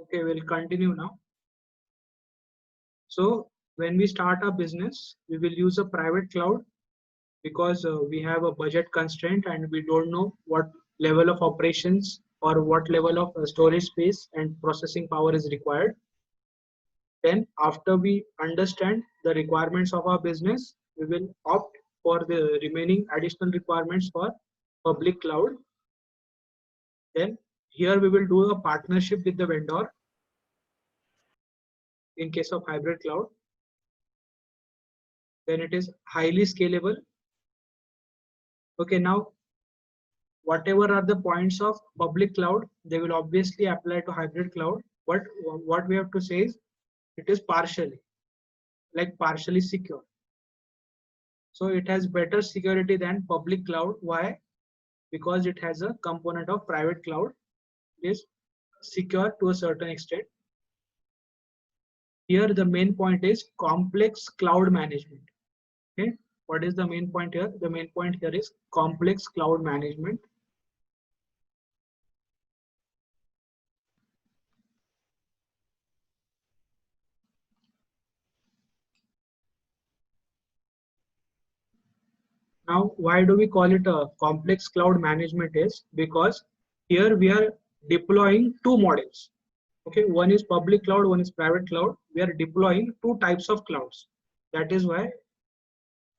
Okay, we'll continue now. So when we start a business, we will use a private cloud because we have a budget constraint and we don't know what level of operations or what level of storage space and processing power is required. Then after we understand the requirements of our business, we will opt for the remaining additional requirements for public cloud. Then here we will do a partnership with the vendor in case of hybrid cloud. Then it is highly scalable. Okay, now whatever are the points of public cloud, they will obviously apply to hybrid cloud. But what we have to say is it is partially secure. So it has better security than public cloud. Why? Because it has a component of private cloud. It is secure to a certain extent. Here the main point is complex cloud management. Okay, what is the main point here? The main point here is complex cloud management. Now, why do we call it a complex cloud management is because here we are deploying two models. Okay, one is public cloud, one is private cloud. We are deploying two types of clouds. That is why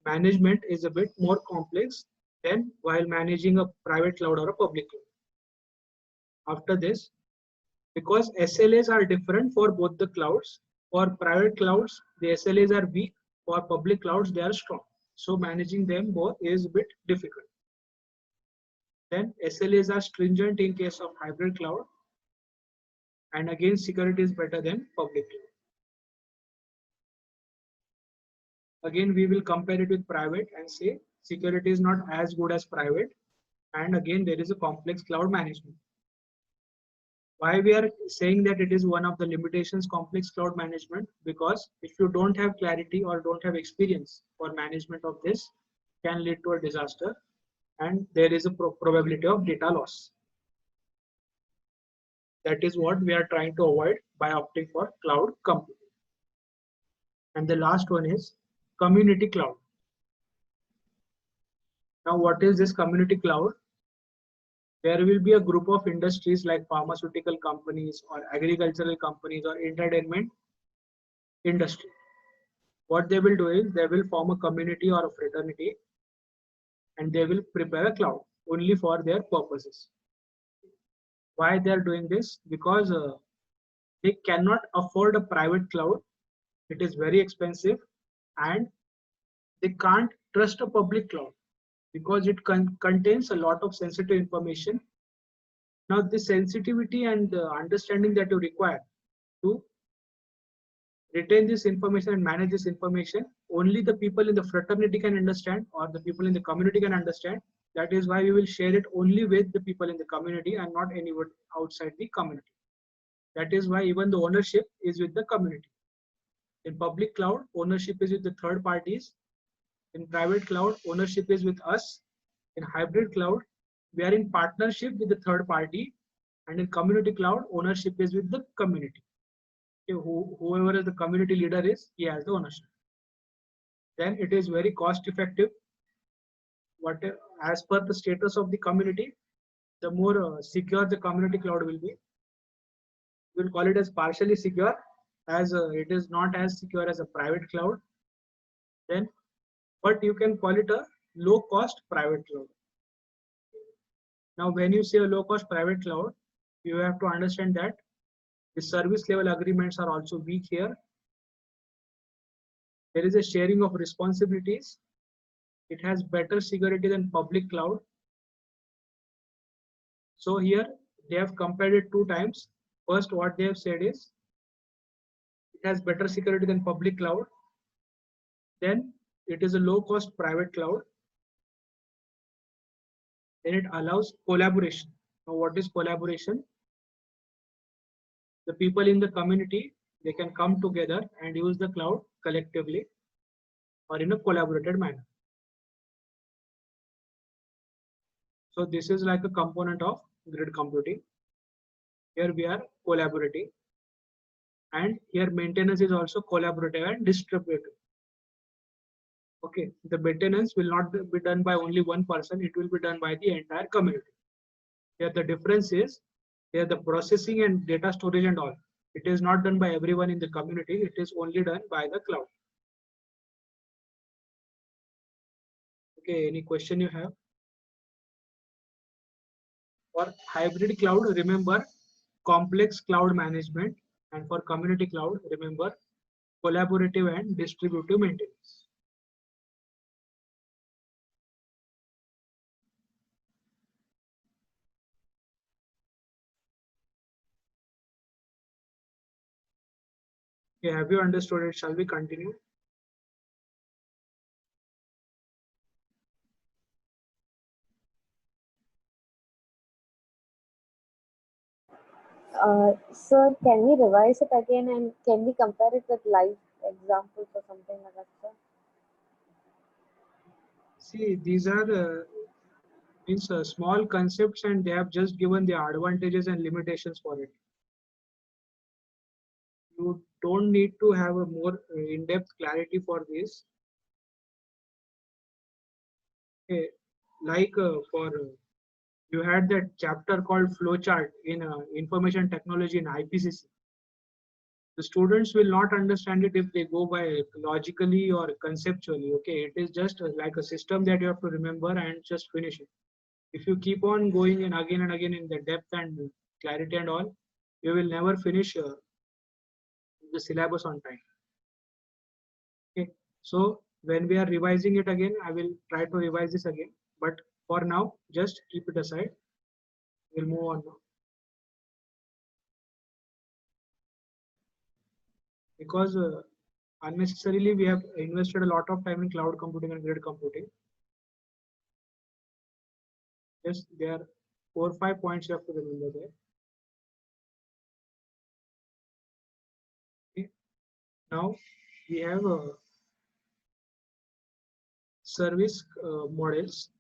management is a bit more complex than while managing a private cloud or a public cloud. After this, because SLAs are different for both the clouds, for private clouds, the SLAs are weak, for public clouds, they are strong. So managing them both is a bit difficult. Then SLAs are stringent in case of hybrid cloud, and again security is better than public cloud. Again, we will compare it with private and say security is not as good as private, and again there is a complex cloud management. Why we are saying that it is one of the limitations complex cloud management? Because if you don't have clarity or don't have experience for management of this, can lead to a disaster, and there is a probability of data loss. That is what we are trying to avoid by opting for cloud computing. And the last one is community cloud. Now, what is this community cloud? There will be a group of industries like pharmaceutical companies or agricultural companies or entertainment industry. What they will do is they will form a community or a fraternity and they will prepare a cloud only for their purposes. Why they are doing this? Because they cannot afford a private cloud. It is very expensive and they can't trust a public cloud because it contains a lot of sensitive information. Now, the sensitivity and the understanding that you require to retain this information and manage this information, only the people in the fraternity can understand or the people in the community can understand. That is why we will share it only with the people in the community and not anyone outside the community. That is why even the ownership is with the community. In public cloud, ownership is with the third parties. In private cloud, ownership is with us. In hybrid cloud, we are in partnership with the third party. And in community cloud, ownership is with the community. Okay, whoever the community leader is, he has the ownership. Then it is very cost effective. As per the status of the community, the more secure the community cloud will be. We'll call it as partially secure, as it is not as secure as a private cloud. Then, but you can call it a low cost private cloud. Now, when you say a low cost private cloud, you have to understand that the service level agreements are also weak here. There is a sharing of responsibilities. It has better security than public cloud. So here they have compared it 2 times. First, what they have said is it has better security than public cloud. Then it is a low cost private cloud. Then it allows collaboration. Now, what is collaboration? The people in the community, they can come together and use the cloud collectively or in a collaborated manner. So this is like a component of grid computing. Here we are collaborating. and here maintenance is also collaborative and distributed. Okay, the maintenance will not be done by only one person, it will be done by the entire community. Here the difference is, here the processing and data storage and all, it is not done by everyone in the community, it is only done by the cloud. Okay, any question you have? For hybrid cloud, remember complex cloud management, and for community cloud, remember collaborative and distributive maintenance. Okay, have you understood it? Shall we continue? Sir, can we revise it again and can we compare it with live examples or something like that, sir? See, these are small concepts, and they have just given the advantages and limitations for it. You don't need to have a more in-depth clarity for this. Okay, like for you had that chapter called flowchart in information technology in IPCC. The students will not understand it if they go by logically or conceptually. Okay, it is just like a system that you have to remember and just finish it. If you keep on going in again and again in the depth and clarity and all, you will never finish the syllabus on time. Okay, so when we are revising it again, I will try to revise this again, but for now just keep it aside. We'll move on now, because unnecessarily we have invested a lot of time in cloud computing and grid computing. Yes, there are 4 or 5 points you have to remember there. Okay. Now we have service models: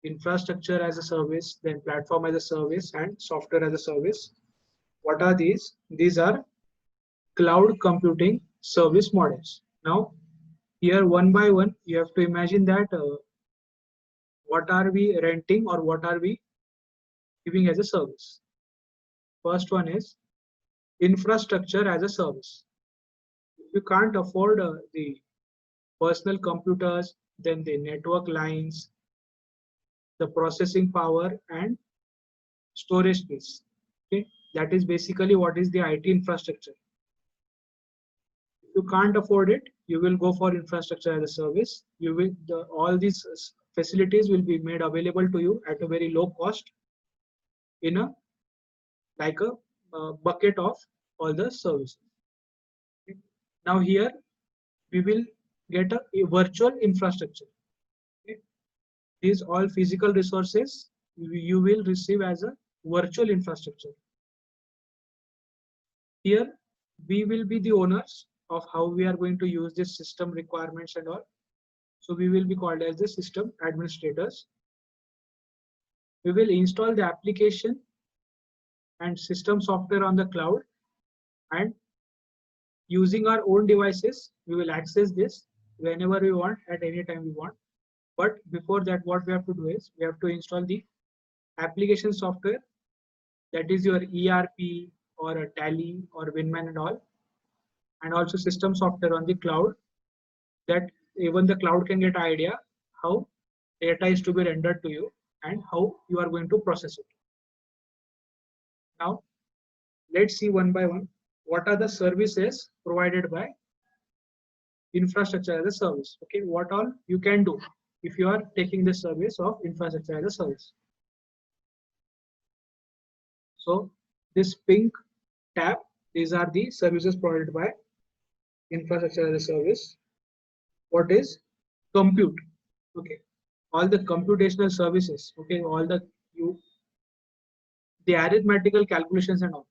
infrastructure as a service, then platform as a service, and software as a service. What are these? These are cloud computing service models. Now, here one by one, you have to imagine that what are we renting or what are we giving as a service. First one is infrastructure as a service. If you can't afford the personal computers, then the network lines, the processing power, and storage space. Okay, that is basically what is the IT infrastructure. If you can't afford it, you will go for infrastructure as a service. You will all these facilities will be made available to you at a very low cost in a like a bucket of all the services. Okay. Now here we will get a virtual infrastructure. Okay. These all physical resources you will receive as a virtual infrastructure. Here we will be the owners of how we are going to use this system requirements and all. So we will be called as the system administrators. We will install the application and system software on the cloud, and using our own devices, we will access this whenever we want, at any time we want. But before that, what we have to do is we have to install the application software, that is your ERP or a Tally or Winman and all, and also system software on the cloud, that even the cloud can get idea how data is to be rendered to you and how you are going to process it. Now, let's see one by one what are the services provided by infrastructure as a service. Okay, what all you can do if you are taking the service of infrastructure as a service. So this pink tab, these are the services provided by infrastructure as a service. What is compute? Okay, all the computational services. Okay, all the arithmetical calculations and all,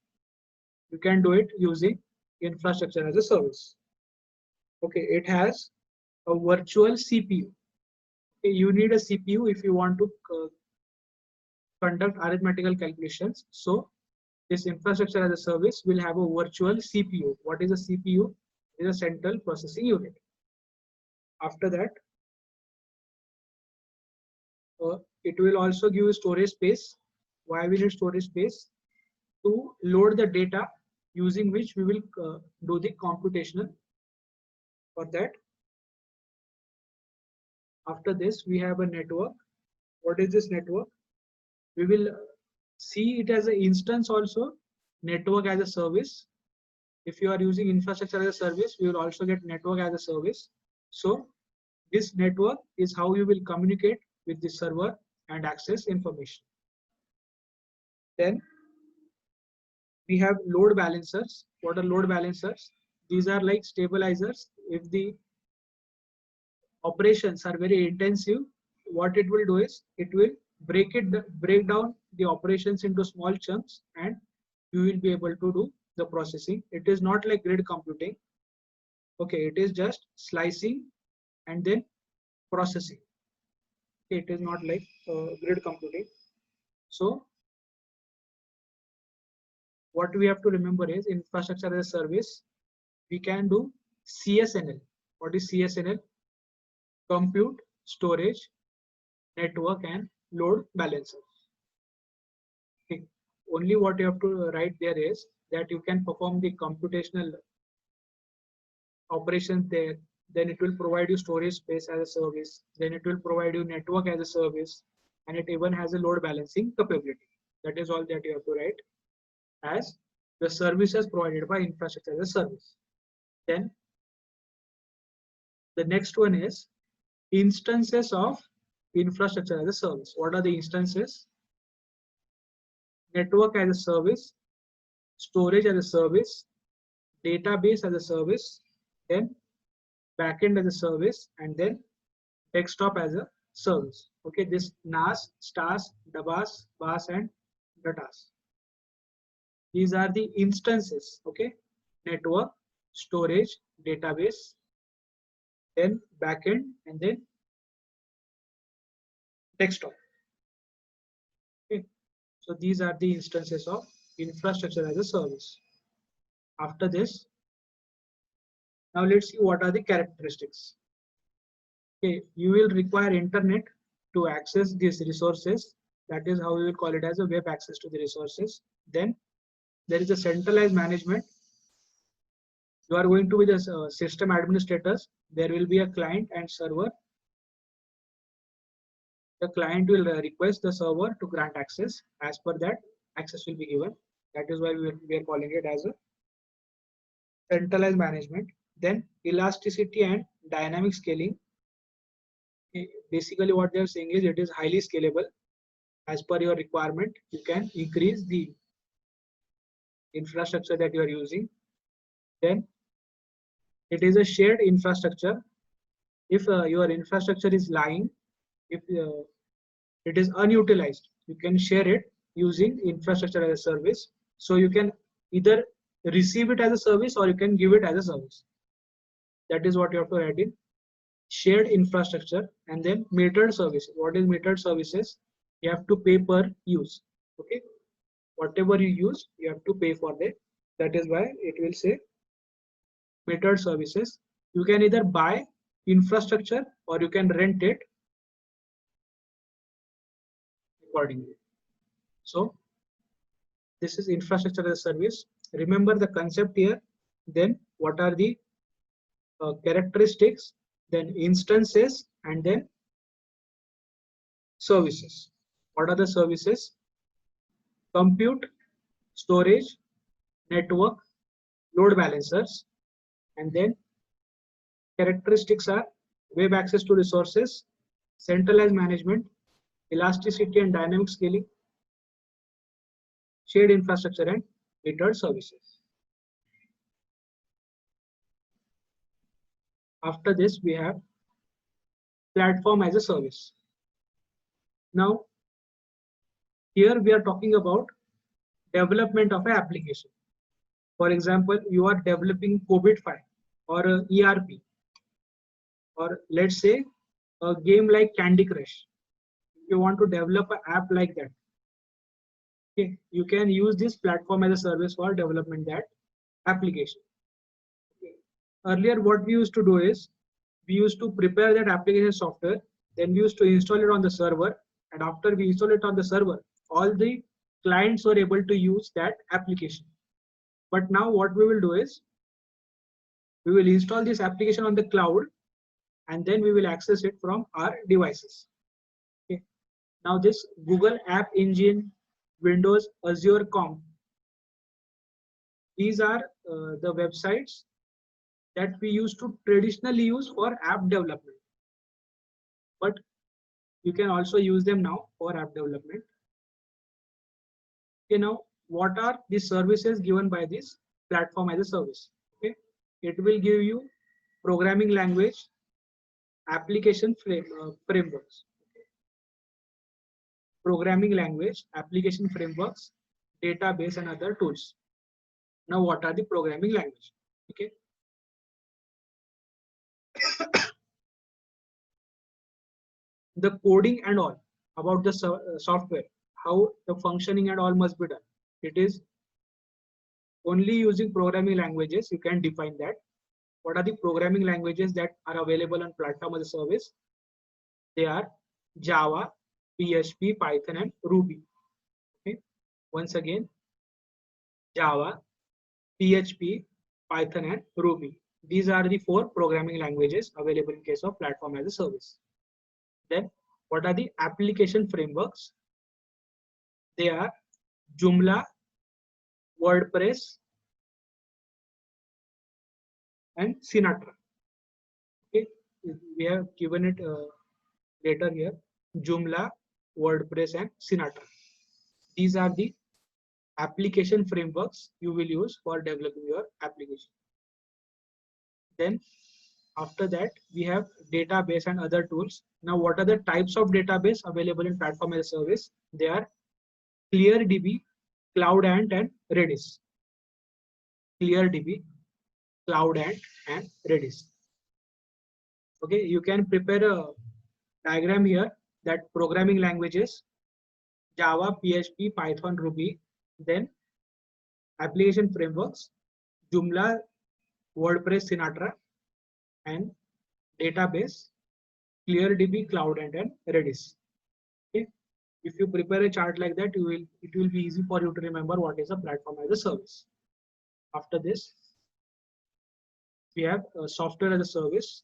you can do it using infrastructure as a service. Okay, it has a virtual CPU. Okay, you need a CPU if you want to conduct arithmetical calculations. So This infrastructure as a service will have a virtual CPU. What is a CPU? It is a central processing unit. After that, it will also give storage space. Why we need storage space? To load the data using which we will do the computational. For that, after this, we have a network. What is this network? We will see it as an instance also, network as a service. If you are using infrastructure as a service, we will also get network as a service. So this network is how you will communicate with the server and access information. Then we have load balancers. What are load balancers? These are like stabilizers. If the operations are very intensive, what it will do is it will break down the operations into small chunks, and you will be able to do the processing. It is not like grid computing. Okay, it is just slicing and then processing. Okay, it is not like grid computing. So what we have to remember is infrastructure as a service. We can do CSNL. What is CSNL? Compute, storage, network, and load balancer. Okay. Only what you have to write there is that you can perform the computational operations there. Then it will provide you storage space as a service. Then it will provide you network as a service, and it even has a load balancing capability. That is all that you have to write as the services provided by infrastructure as a service. Then the next one is instances of infrastructure as a service. What are the instances? Network as a service, storage as a service, database as a service, then backend as a service, and then desktop as a service. Okay, this NAS, STAS, DBAS, BAS, and DATAS. These are the instances. Okay, network, storage, database, then backend, and then desktop. Okay, so these are the instances of infrastructure as a service. After this, now let's see what are the characteristics. Okay, you will require internet to access these resources. That is how we will call it as a web access to the resources. Then there is a centralized management. You are going to be the system administrators. There will be a client and server. The client will request the server to grant access. As per that, access will be given. That is why we are calling it as a centralized management. Then elasticity and dynamic scaling. Basically what they are saying is it is highly scalable. As per your requirement, you can increase the infrastructure that you are using. Then it is a shared infrastructure. If your infrastructure is lying, if it is unutilized, you can share it using infrastructure as a service. So you can either receive it as a service or you can give it as a service. That is what you have to add in. Shared infrastructure, and then metered services. What is metered services? You have to pay per use. Okay, whatever you use, you have to pay for that. That is why it will say metered services. You can either buy infrastructure or you can rent it accordingly. So this is infrastructure as a service. Remember the concept here. Then what are the characteristics, then instances, and then services. What are the services? Compute, storage, network, load balancers, and then characteristics are web access to resources, centralized management, elasticity and dynamic scaling, shared infrastructure, and metered services. After this, we have platform as a service. Now, here we are talking about development of an application. For example, you are developing COVID file or ERP, or let's say a game like Candy Crush. If you want to develop an app like that, Okay, you can use this platform as a service for development that application. Okay. Earlier, what we used to do is we used to prepare that application software, then we used to install it on the server, and after we install it on the server, all the clients were able to use that application. But now what we will do is we will install this application on the cloud, and then we will access it from our devices. Okay. Now this Google App Engine, Windows, Azure Com, these are the websites that we used to traditionally use for app development. But you can also use them now for app development. Okay, now what are the services given by this platform as a service? Okay, it will give you programming language, application frameworks, programming language, application frameworks, database, and other tools. Now, what are the programming language? Okay. The coding and all about the software, how the functioning and all must be done. It is only using programming languages you can define that. What are the programming languages that are available on platform as a service? They are Java, PHP, Python, and Ruby. Okay. Once again, Java, PHP, Python, and Ruby. These are the 4 programming languages available in case of platform as a service. Then, what are the application frameworks? They are Joomla, WordPress, and Sinatra. Okay, we have given it later here. Joomla, WordPress, and Sinatra. These are the application frameworks you will use for developing your application. Then after that, we have database and other tools. Now, what are the types of database available in platform as a service? They are ClearDB, CloudAnt, and Redis. ClearDB, CloudAnt, and Redis. Okay, you can prepare a diagram here that programming languages, Java, PHP, Python, Ruby, then application frameworks, Joomla, WordPress, Sinatra, and database, ClearDB, CloudAnt, and Redis. Okay, if you prepare a chart like that, it will be easy for you to remember what is a platform as a service. After this, we have software as a service.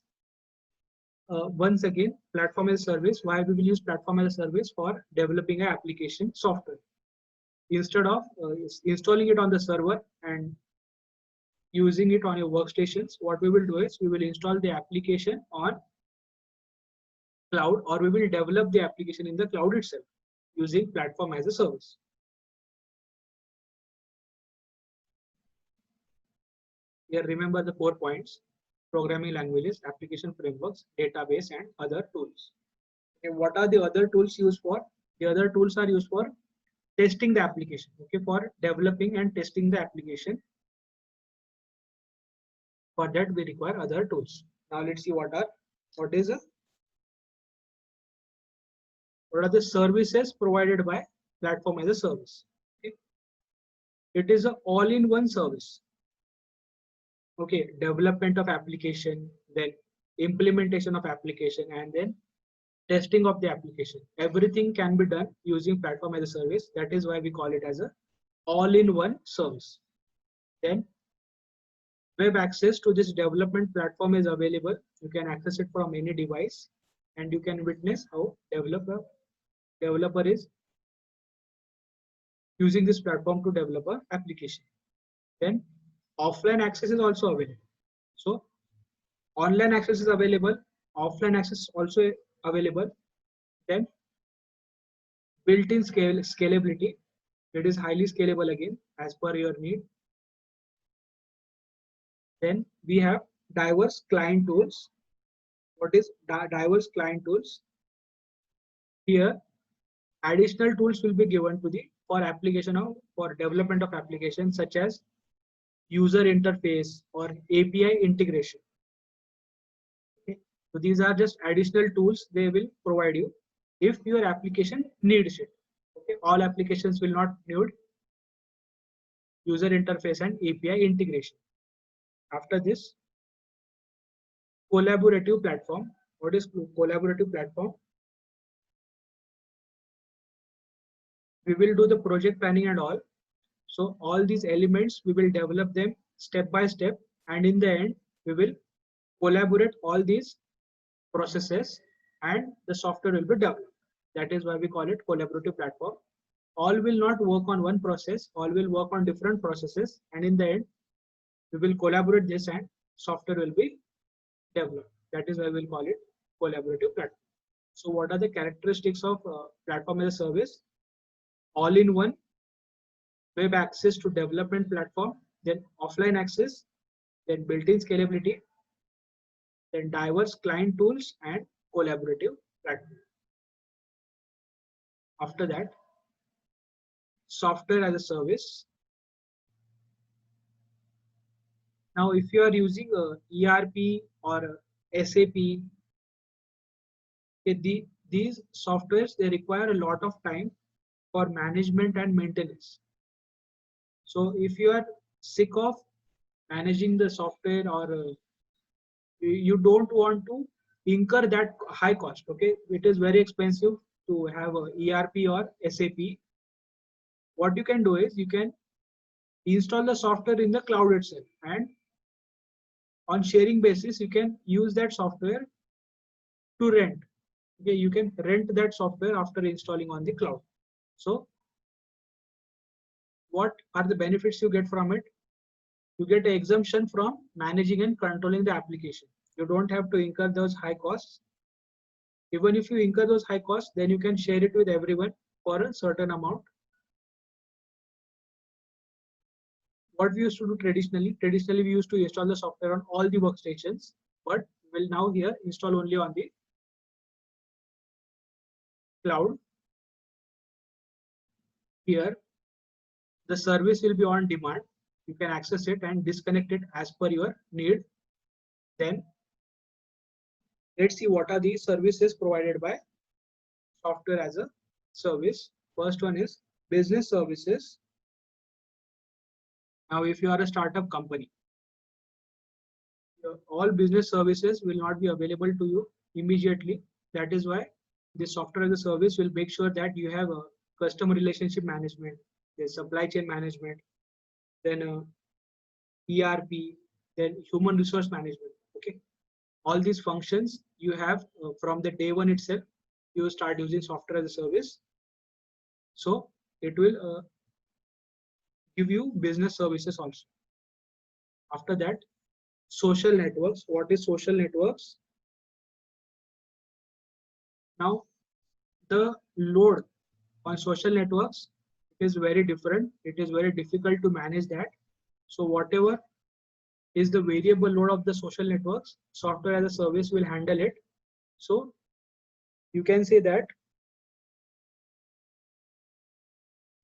Once again, platform as a service. Why we will use platform as a service? For developing an application software. Instead of installing it on the server and using it on your workstations, what we will do is we will install the application on cloud, or we will develop the application in the cloud itself using platform as a service. Here, remember the 4 points: programming languages, application frameworks, database, and other tools. Okay, what are the other tools used for? The other tools are used for testing the application. Okay, for developing and testing the application. For that, we require other tools. Now let's see what are the services provided by platform as a service. Okay. It is an all-in-one service. Okay, development of application, then implementation of application, and then testing of the application. Everything can be done using platform as a service. That is why we call it as a all-in-one service. Then web access to this development platform is available. You can access it from any device, and you can witness how developer is using this platform to develop an application. Then offline access is also available. So online access is available, offline access also available. Then built-in scalability. It is highly scalable again as per your need. Then we have diverse client tools. What is diverse client tools? Here, additional tools will be given to the for development of applications, such as user interface or API integration. Okay. So these are just additional tools they will provide you if your application needs it. Okay, all applications will not need user interface and API integration. After this, collaborative platform. What is collaborative platform? We will do the project planning and all. So all these elements, we will develop them step by step, and in the end, we will collaborate all these processes and the software will be developed. That is why we call it collaborative platform. All will not work on one process, all will work on different processes, and in the end, we will collaborate this and software will be developed. That is why we'll call it collaborative platform. So what are the characteristics of platform as a service? All-in-one web access to development platform, then offline access, then built-in scalability, then diverse client tools and collaborative platform. After that, software as a service. Now, if you are using a ERP or a SAP, these softwares, they require a lot of time for management and maintenance. So if you are sick of managing the software or you don't want to incur that high cost, okay, it is very expensive to have a ERP or SAP. What you can do is you can install the software in the cloud itself, and on sharing basis you can use that software to rent. Okay, you can rent that software after installing on the cloud. So what are the benefits you get from it? You get an exemption from managing and controlling the application. You don't have to incur those high costs. Even if you incur those high costs, then you can share it with everyone for a certain amount. What we used to do traditionally we used to install the software on all the workstations, but we'll now here install only on the cloud. Here, the service will be on demand. You can access it and disconnect it as per your need. Then let's see what are the services provided by software as a service. First one is business services. Now, if you are a startup company, all business services will not be available to you immediately. That is why the software as a service will make sure that you have a customer relationship management, the supply chain management, then ERP, then human resource management. Okay, all these functions you have from the day one itself. You start using software as a service, so it will give you business services also. After that, social networks. What is social networks? Now, the load on social networks is very different. It is very difficult to manage that. So whatever is the variable load of the social networks, software as a service will handle it. So you can say that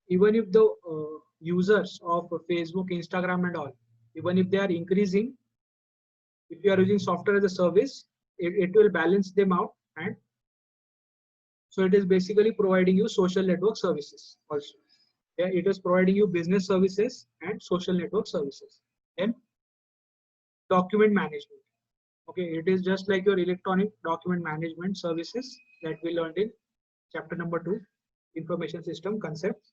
even if the users of Facebook, Instagram and all, even if they are increasing, if you are using software as a service, it will balance them out. And so it is basically providing you social network services also. Yeah, it is providing you business services and social network services. Then document management. Okay, it is just like your electronic document management services that we learned in chapter number 2, information system concepts.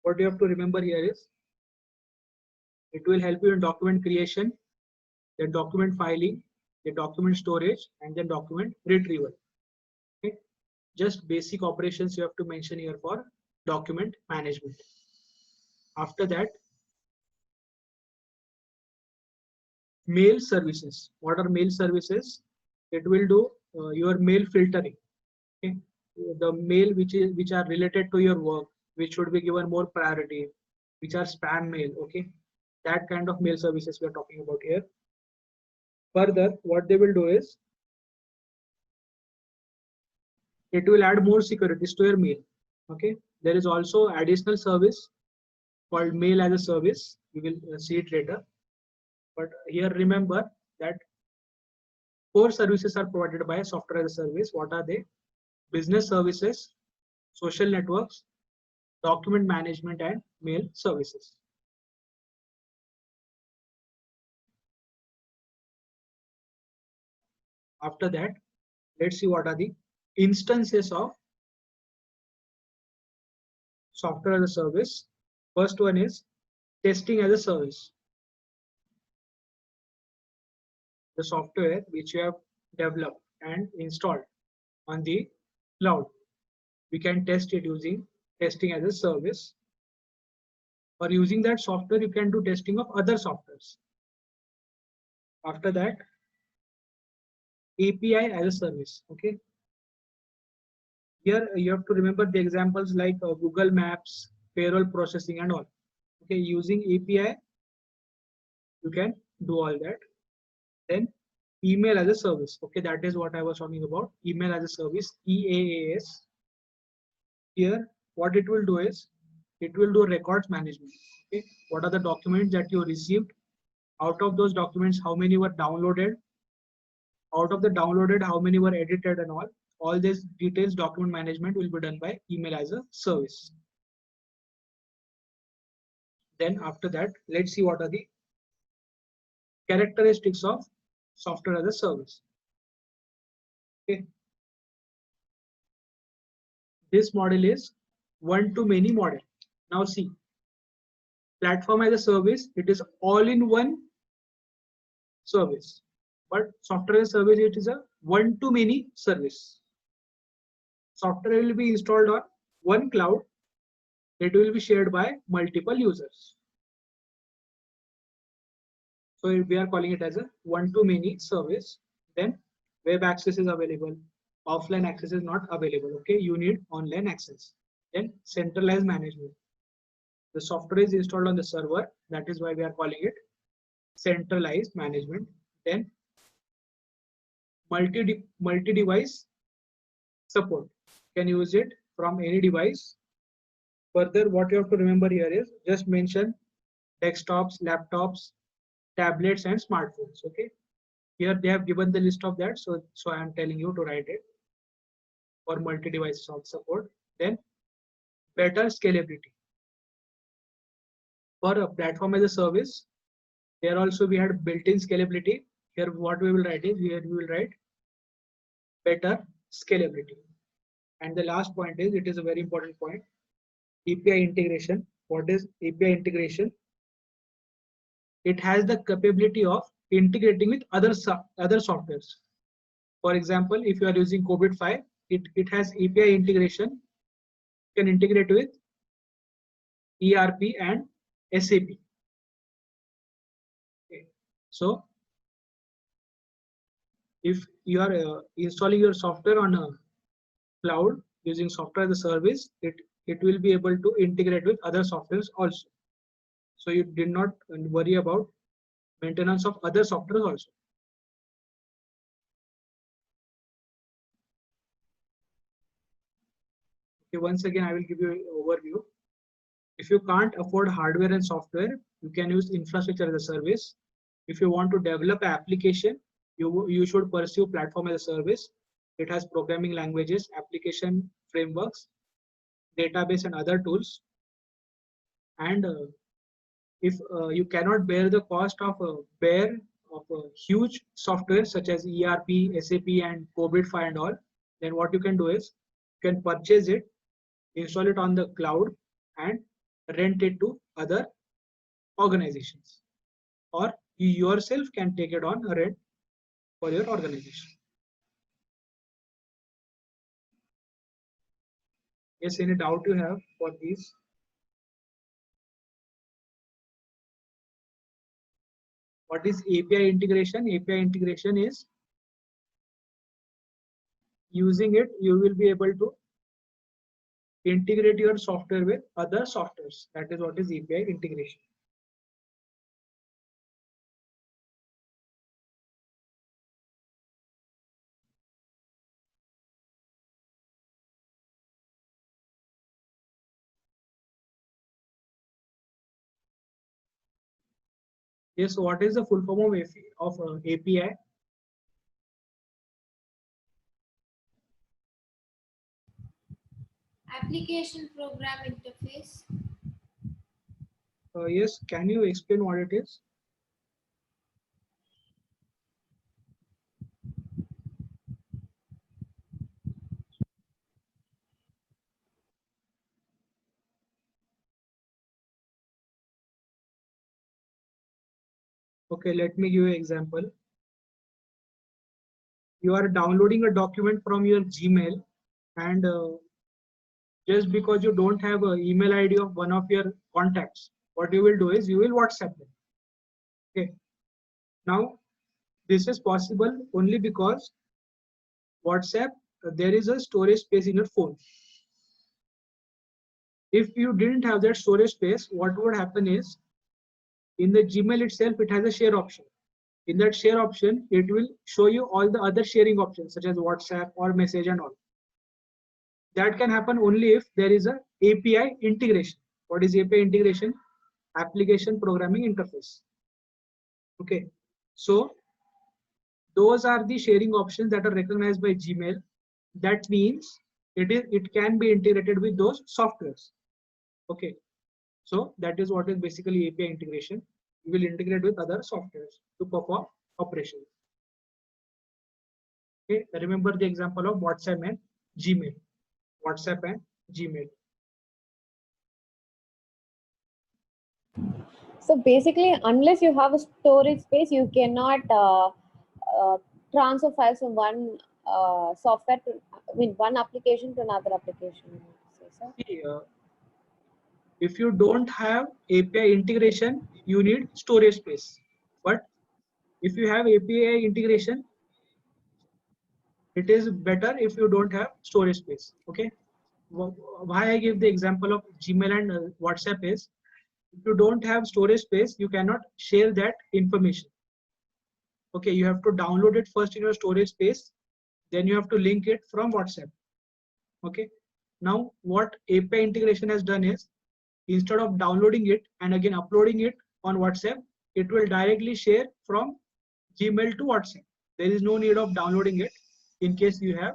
What you have to remember here is it will help you in document creation, then document filing, the document storage, and then document retrieval. Okay, just basic operations you have to mention here for document management. After that, mail services. What are mail services? It will do your mail filtering. Okay, the mail which are related to your work, which should be given more priority, which are spam mail. Okay, that kind of mail services we are talking about here. Further, what they will do is it will add more securities to your mail. Okay, there is also additional service called mail as a service. We will see it later. But here remember that 4 services are provided by software as a service. What are they? Business services, social networks, document management and mail services. After that, let's see what are the instances of software as a service. First one is testing as a service. The software which you have developed and installed on the cloud, we can test it using testing as a service, or using that software you can do testing of other softwares. After that, API as a service. Okay, here you have to remember the examples like Google Maps, payroll processing and all. Okay, using API you can do all that. Then email as a service. Okay, that is what I was talking about. Email as a service, EAAS. Here what it will do is it will do records management. Okay, what are the documents that you received? Out of those documents, how many were downloaded? Out of the downloaded, how many were edited and all? All these details document management will be done by email as a service. Then after that, let's see what are the characteristics of software as a service. Okay. This model is one-to-many model. Now see, platform as a service, it is all-in-one service. But software as a service, it is a one-to-many service. Software will be installed on one cloud. It will be shared by multiple users. So we are calling it as a one-to-many service. Then web access is available. Offline access is not available. Okay, you need online access. Then centralized management. The software is installed on the server. That is why we are calling it centralized management. Then multi-device support. You can use it from any device. Further, what you have to remember here is just mention desktops, laptops, tablets and smartphones. Okay, here they have given the list of that, so I am telling you to write it for multi-device support. Then better scalability. For a platform as a service, here also we had built-in scalability. Here what we will write is, here we will write better scalability. And the last point is, it is a very important point, API integration. What is API integration? It has the capability of integrating with other softwares. For example, if you are using COVID-5, it has API integration. You can integrate with ERP and SAP. Okay. So if you are installing your software on a cloud using software as a service, it will be able to integrate with other softwares also. So you did not worry about maintenance of other software also. Okay, once again, I will give you an overview. If you can't afford hardware and software, you can use infrastructure as a service. If you want to develop an application, you should pursue platform as a service. It has programming languages, application frameworks, database and other tools. And if you cannot bear the cost of a huge software such as ERP, SAP and COVID-5 and all, then what you can do is you can purchase it, install it on the cloud and rent it to other organizations, or you yourself can take it on a rent for your organization. Yes, any doubt you have for these? What is API integration? API integration is using it, you will be able to integrate your software with other softwares. That is what is API integration. Yes, so what is the full form of API? Application program interface. Yes, can you explain what it is? Okay, let me give you an example. You are downloading a document from your Gmail, and just because you don't have an email ID of one of your contacts, what you will do is you will WhatsApp them. Okay. Now, this is possible only because WhatsApp, there is a storage space in your phone. If you didn't have that storage space, what would happen is in the Gmail itself, it has a share option. In that share option, it will show you all the other sharing options such as WhatsApp or message and all. That can happen only if there is a API integration. What is API integration? Application Programming Interface. Okay, so those are the sharing options that are recognized by Gmail. That means it can be integrated with those softwares. Okay, so that is what is basically API integration. You will integrate with other softwares to perform operations. Okay, remember the example of WhatsApp and Gmail. WhatsApp and Gmail. So basically, unless you have a storage space, you cannot transfer files from one software to, I mean, one application to another application. Say so. See, if you don't have API integration, you need storage space. But if you have API integration, it is better if you don't have storage space. Okay. Why I give the example of Gmail and WhatsApp is, if you don't have storage space, you cannot share that information. Okay, you have to download it first in your storage space, then you have to link it from WhatsApp. Okay, now what API integration has done is, instead of downloading it and again uploading it on WhatsApp, it will directly share from Gmail to WhatsApp. There is no need of downloading it in case you have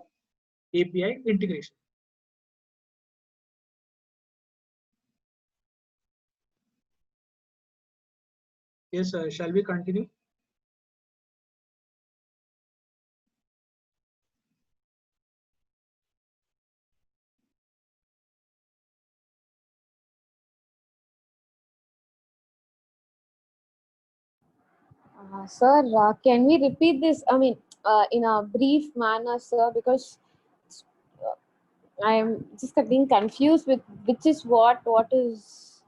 API integration. Yes, shall we continue? Sir, can we repeat this? I mean, in a brief manner, sir, because uh, I am just being confused with which is what is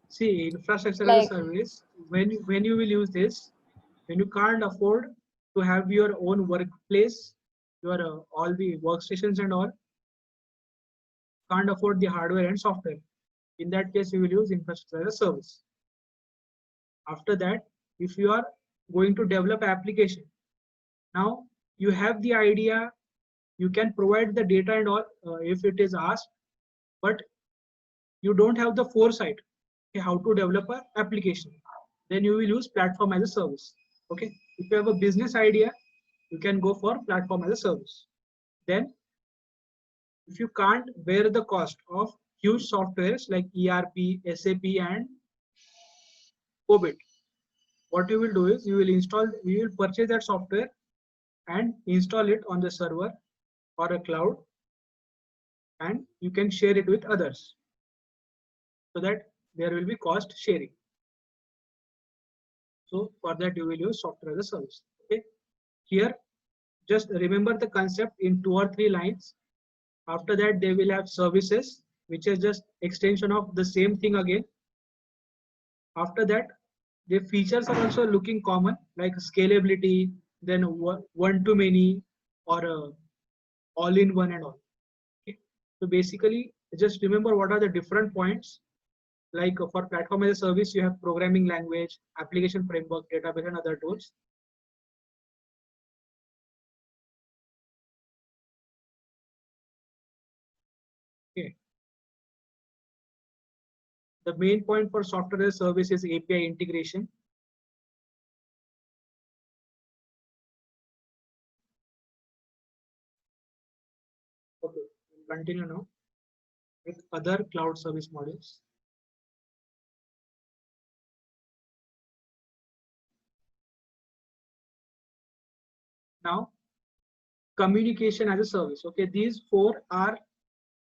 See, infrastructure as a like. service, when you will use this, when you can't afford to have your own workplace, your all the workstations and all, can't afford the hardware and software. In that case, you will use infrastructure as a service. After that, if you are going to develop application, now you have the idea, you can provide the data and all if it is asked, but you don't have the foresight how to develop an application, then you will use platform as a service. Okay, if you have a business idea, you can go for platform as a service. Then if you can't bear the cost of huge softwares like ERP, SAP and COBIT, what you will do is you will purchase that software and install it on the server or a cloud, and you can share it with others so that there will be cost sharing. So for that you will use software as a service. Okay, here just remember the concept in 2 or 3 lines. After that they will have services, which is just extension of the same thing again. After that, the features are also looking common, like scalability, then one to many, or all in one and all. Okay. So basically, just remember what are the different points. Like for platform as a service, you have programming language, application framework, database, and other tools. Okay. The main point for software as a service is API integration. Okay, we'll continue now. with other cloud service models. Now, communication as a service. Okay, these four are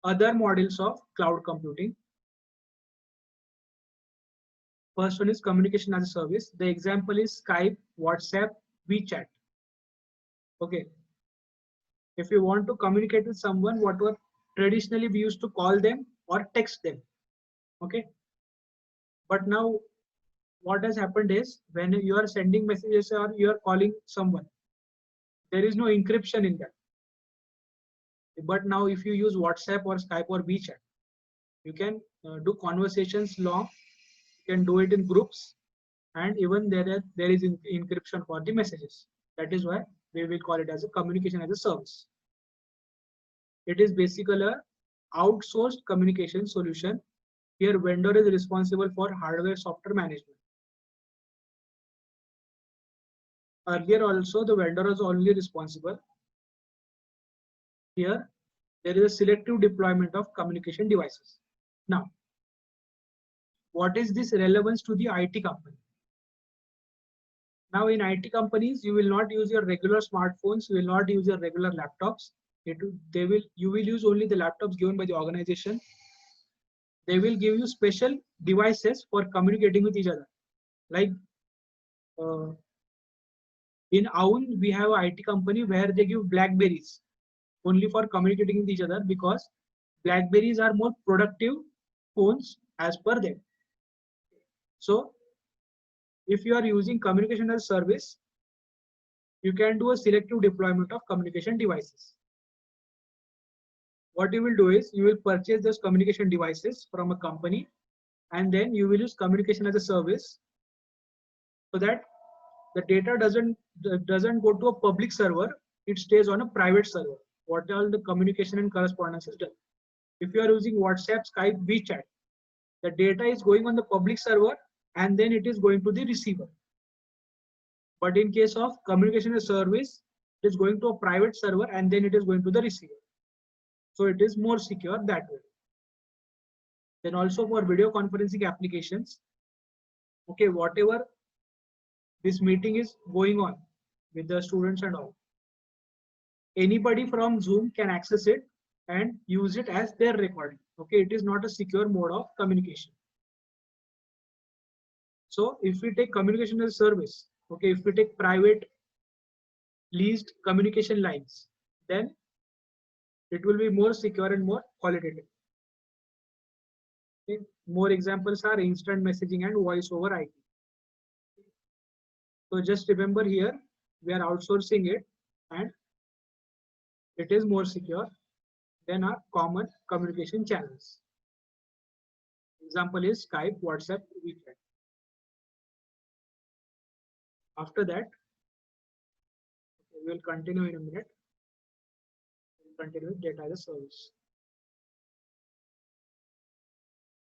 other models of cloud computing. First one is communication as a service. The example is Skype, WhatsApp, WeChat. Okay, if you want to communicate with someone, what were traditionally we used to call them or text them. Okay, but now what has happened is when you are sending messages or you are calling someone, there is no encryption in that. But now if you use WhatsApp or Skype or WeChat, you can do conversations long, you can do it in groups, and even there is encryption for the messages. That is why we will call it as a communication as a service. It is basically a outsourced communication solution. Here vendor is responsible for hardware software management. Earlier also the vendor was only responsible. Here there is a selective deployment of communication devices. Now, what is this relevance to the IT company? Now in IT companies, you will not use your regular smartphones, you will not use your regular laptops. You will use only the laptops given by the organization. They will give you special devices for communicating with each other. Like in Aun, we have an IT company where they give Blackberries only for communicating with each other because Blackberries are more productive phones as per them. So if you are using communication as a service, you can do a selective deployment of communication devices. What you will do is you will purchase those communication devices from a company and then you will use communication as a service so that the data doesn't go to a public server, it stays on a private server. What all the communication and correspondence is done. If you are using WhatsApp, Skype, WeChat, the data is going on the public server and then it is going to the receiver. But in case of communication as a service, it is going to a private server and then it is going to the receiver. So it is more secure that way. Then also for video conferencing applications, okay, whatever this meeting is going on with the students and all, anybody from Zoom can access it and use it as their recording. Okay, it is not a secure mode of communication. So if we take communication as a service, okay, if we take private leased communication lines, then it will be more secure and more qualitative. Okay. More examples are instant messaging and voice over IP. So just remember here, we are outsourcing it and it is more secure than our common communication channels. Example is Skype, WhatsApp, WeChat. After that, we will continue in a minute. We'll continue with data as a service.